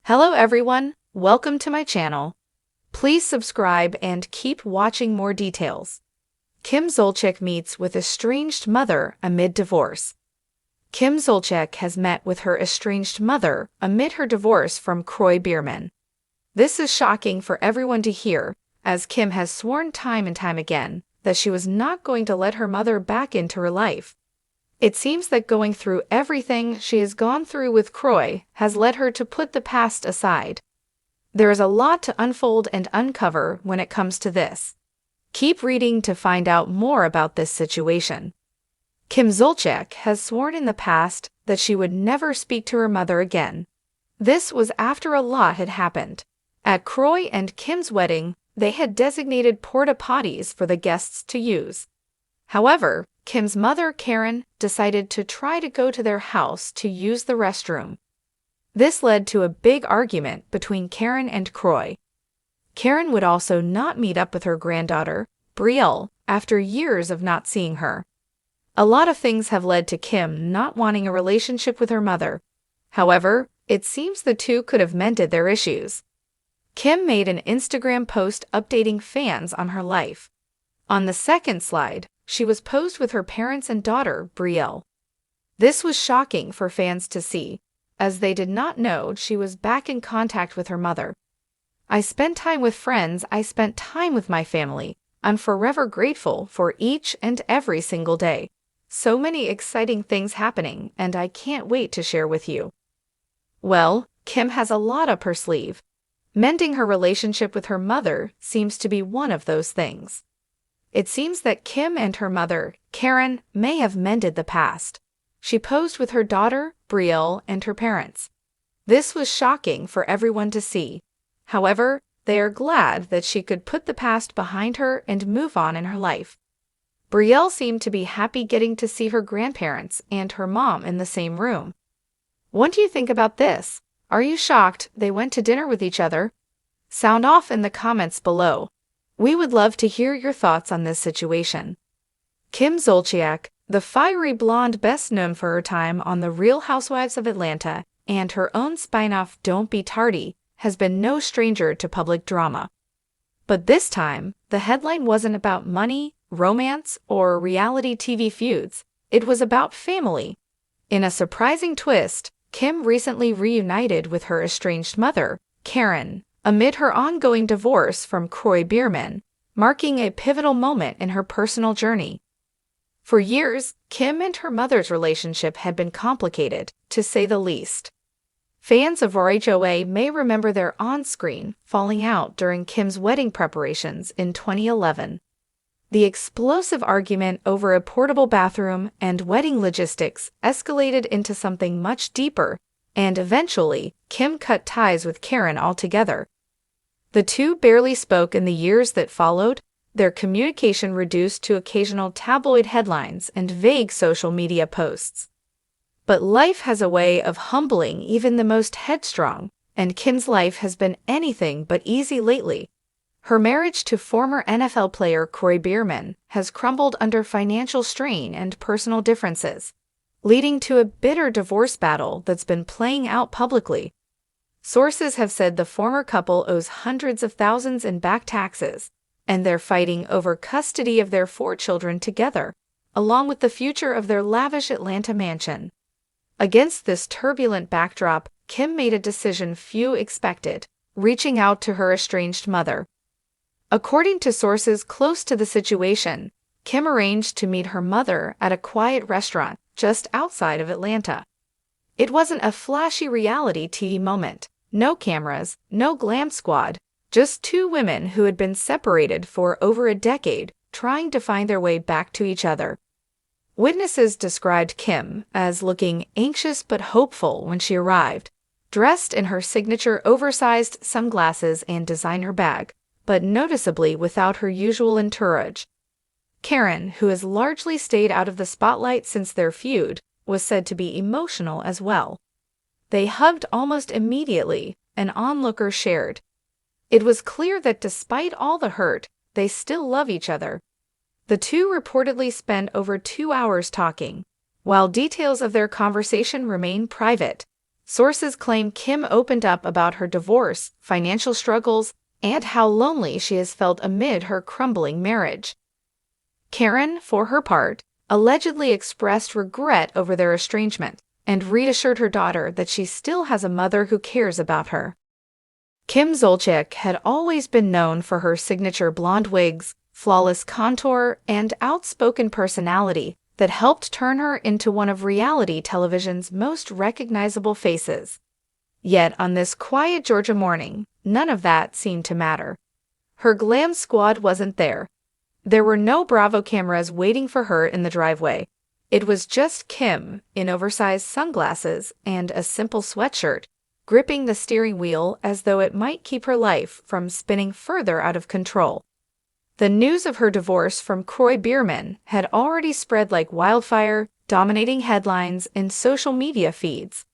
Hello everyone, welcome to my channel. Please subscribe and keep watching more details. Kim Zolciak meets with estranged mother amid divorce. Kim Zolciak has met with her estranged mother amid her divorce from Kroy Biermann. This is shocking for everyone to hear, as Kim has sworn time and time again that she was not going to let her mother back into her life. It seems that going through everything she has gone through with Kroy has led her to put the past aside. There is a lot to unfold and uncover when it comes to this. Keep reading to find out more about this situation. Kim Zolciak has sworn in the past that she would never speak to her mother again. This was after a lot had happened. At Kroy and Kim's wedding, they had designated porta potties for the guests to use. However, Kim's mother, Karen, decided to try to go to their house to use the restroom. This led to a big argument between Karen and Kroy. Karen would also not meet up with her granddaughter, Brielle, after years of not seeing her. A lot of things have led to Kim not wanting a relationship with her mother. However, it seems the two could have mended their issues. Kim made an Instagram post updating fans on her life. On the second slide, she was posed with her parents and daughter, Brielle. This was shocking for fans to see, as they did not know she was back in contact with her mother. "I spent time with friends, I spent time with my family. I'm forever grateful for each and every single day. So many exciting things happening, and I can't wait to share with you." Well, Kim has a lot up her sleeve. Mending her relationship with her mother seems to be one of those things. It seems that Kim and her mother, Karen, may have mended the past. She posed with her daughter, Brielle, and her parents. This was shocking for everyone to see. However, they are glad that she could put the past behind her and move on in her life. Brielle seemed to be happy getting to see her grandparents and her mom in the same room. What do you think about this? Are you shocked they went to dinner with each other? Sound off in the comments below. We would love to hear your thoughts on this situation. Kim Zolciak, the fiery blonde best known for her time on The Real Housewives of Atlanta and her own spin-off Don't Be Tardy, has been no stranger to public drama. But this time, the headline wasn't about money, romance, or reality TV feuds. It was about family. In a surprising twist, Kim recently reunited with her estranged mother, Karen, amid her ongoing divorce from Kroy Biermann, marking a pivotal moment in her personal journey. For years, Kim and her mother's relationship had been complicated, to say the least. Fans of RHOA may remember their on-screen falling out during Kim's wedding preparations in 2011. The explosive argument over a portable bathroom and wedding logistics escalated into something much deeper, and eventually, Kim cut ties with Karen altogether. The two barely spoke in the years that followed, their communication reduced to occasional tabloid headlines and vague social media posts. But life has a way of humbling even the most headstrong, and Kim's life has been anything but easy lately. Her marriage to former NFL player Kroy Biermann has crumbled under financial strain and personal differences, leading to a bitter divorce battle that's been playing out publicly. Sources have said the former couple owes hundreds of thousands in back taxes, and they're fighting over custody of their 4 children together, along with the future of their lavish Atlanta mansion. Against this turbulent backdrop, Kim made a decision few expected, reaching out to her estranged mother. According to sources close to the situation, Kim arranged to meet her mother at a quiet restaurant just outside of Atlanta. It wasn't a flashy reality TV moment. No cameras, no glam squad, just 2 women who had been separated for over a decade, trying to find their way back to each other. Witnesses described Kim as looking anxious but hopeful when she arrived, dressed in her signature oversized sunglasses and designer bag, but noticeably without her usual entourage. Karen, who has largely stayed out of the spotlight since their feud, was said to be emotional as well. They hugged almost immediately, an onlooker shared. It was clear that despite all the hurt, they still love each other. The two reportedly spent over 2 hours talking. While details of their conversation remain private, Sources claim Kim opened up about her divorce, financial struggles, and how lonely she has felt amid her crumbling marriage. Karen, for her part, allegedly expressed regret over their estrangement and reassured her daughter that she still has a mother who cares about her. Kim Zolciak had always been known for her signature blonde wigs, flawless contour, and outspoken personality that helped turn her into one of reality television's most recognizable faces. Yet on this quiet Georgia morning, none of that seemed to matter. Her glam squad wasn't there. There were no Bravo cameras waiting for her in the driveway. It was just Kim, in oversized sunglasses and a simple sweatshirt, gripping the steering wheel as though it might keep her life from spinning further out of control. The news of her divorce from Kroy Biermann had already spread like wildfire, dominating headlines and social media feeds.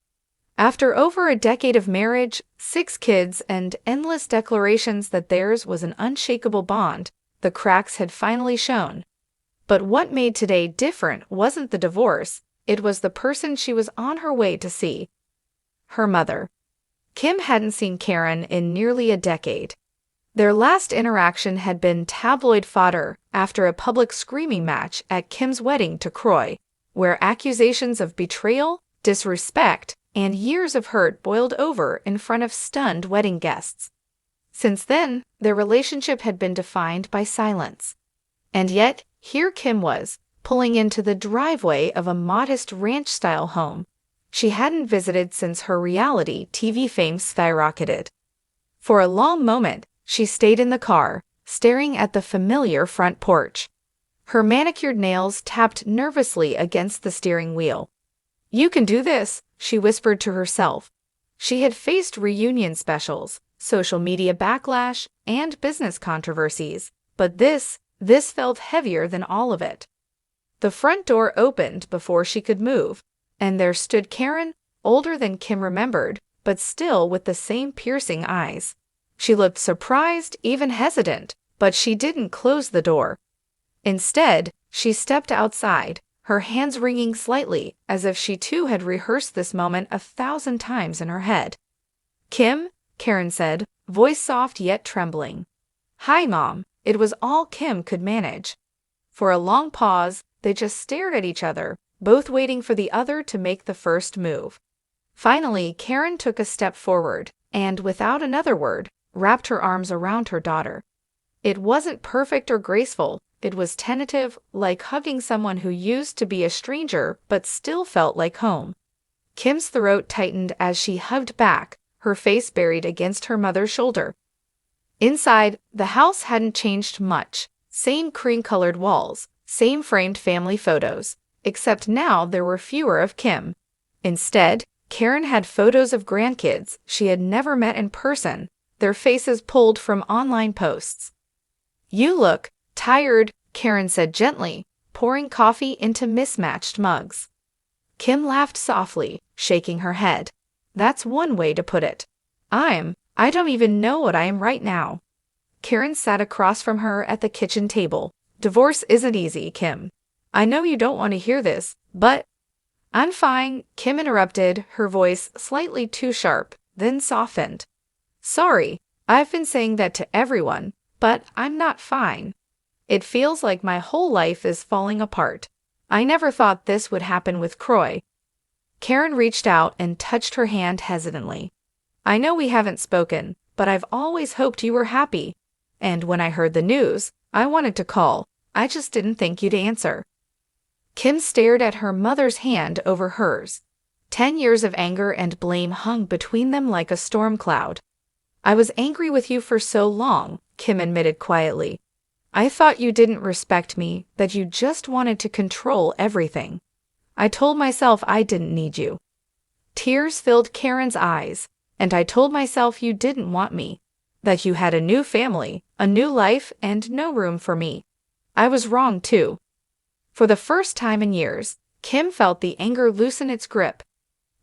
After over a decade of marriage, 6 kids, and endless declarations that theirs was an unshakable bond, the cracks had finally shown. But what made today different wasn't the divorce, it was the person she was on her way to see. Her mother. Kim hadn't seen Karen in nearly a decade. Their last interaction had been tabloid fodder after a public screaming match at Kim's wedding to Kroy, where accusations of betrayal, disrespect, and years of hurt boiled over in front of stunned wedding guests. Since then, their relationship had been defined by silence. And yet, here Kim was, pulling into the driveway of a modest ranch-style home she hadn't visited since her reality TV fame skyrocketed. For a long moment, she stayed in the car, staring at the familiar front porch. Her manicured nails tapped nervously against the steering wheel. "You can do this," she whispered to herself. She had faced reunion specials, social media backlash, and business controversies, but this felt heavier than all of it. The front door opened before she could move, and there stood Karen, older than Kim remembered, but still with the same piercing eyes. She looked surprised, even hesitant, but she didn't close the door. Instead, she stepped outside, her hands ringing slightly, as if she too had rehearsed this moment 1,000 times in her head. "Kim," Karen said, voice soft yet trembling. "Hi, Mom." It was all Kim could manage. For a long pause, they just stared at each other, both waiting for the other to make the first move. Finally, Karen took a step forward, and without another word, wrapped her arms around her daughter. It wasn't perfect or graceful, it was tentative, like hugging someone who used to be a stranger but still felt like home. Kim's throat tightened as she hugged back, her face buried against her mother's shoulder. Inside, the house hadn't changed much. Same cream-colored walls, same framed family photos, except now there were fewer of Kim. Instead, Karen had photos of grandkids she had never met in person, their faces pulled from online posts. "You look tired," Karen said gently, pouring coffee into mismatched mugs. Kim laughed softly, shaking her head. "That's one way to put it. I don't even know what I am right now." Karen sat across from her at the kitchen table. "Divorce isn't easy, Kim. I know you don't want to hear this, but—" "I'm fine," Kim interrupted, her voice slightly too sharp, then softened. "Sorry, I've been saying that to everyone, but I'm not fine. It feels like my whole life is falling apart. I never thought this would happen with Kroy." Karen reached out and touched her hand hesitantly. "I know we haven't spoken, but I've always hoped you were happy. And when I heard the news, I wanted to call. I just didn't think you'd answer." Kim stared at her mother's hand over hers. 10 years of anger and blame hung between them like a storm cloud. "I was angry with you for so long," Kim admitted quietly. "I thought you didn't respect me, that you just wanted to control everything. I told myself I didn't need you." Tears filled Karen's eyes. "And I told myself you didn't want me, that you had a new family, a new life, and no room for me. I was wrong too." For the first time in years, Kim felt the anger loosen its grip.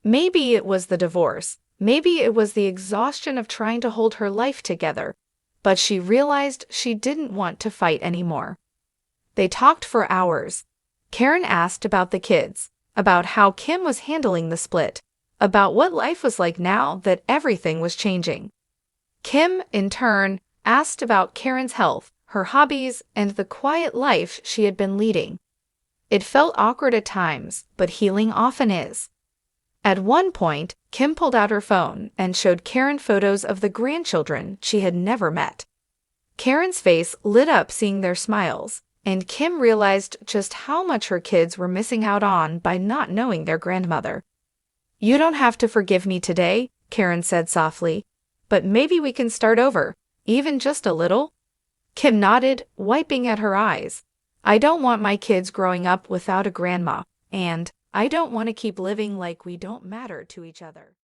Maybe it was the divorce, maybe it was the exhaustion of trying to hold her life together, but she realized she didn't want to fight anymore. They talked for hours. Karen asked about the kids, about how Kim was handling the split, about what life was like now that everything was changing. Kim, in turn, asked about Karen's health, her hobbies, and the quiet life she had been leading. It felt awkward at times, but healing often is. At one point, Kim pulled out her phone and showed Karen photos of the grandchildren she had never met. Karen's face lit up seeing their smiles, and Kim realized just how much her kids were missing out on by not knowing their grandmother. "You don't have to forgive me today," Karen said softly, "but maybe we can start over, even just a little?" Kim nodded, wiping at her eyes. "I don't want my kids growing up without a grandma, and I don't want to keep living like we don't matter to each other."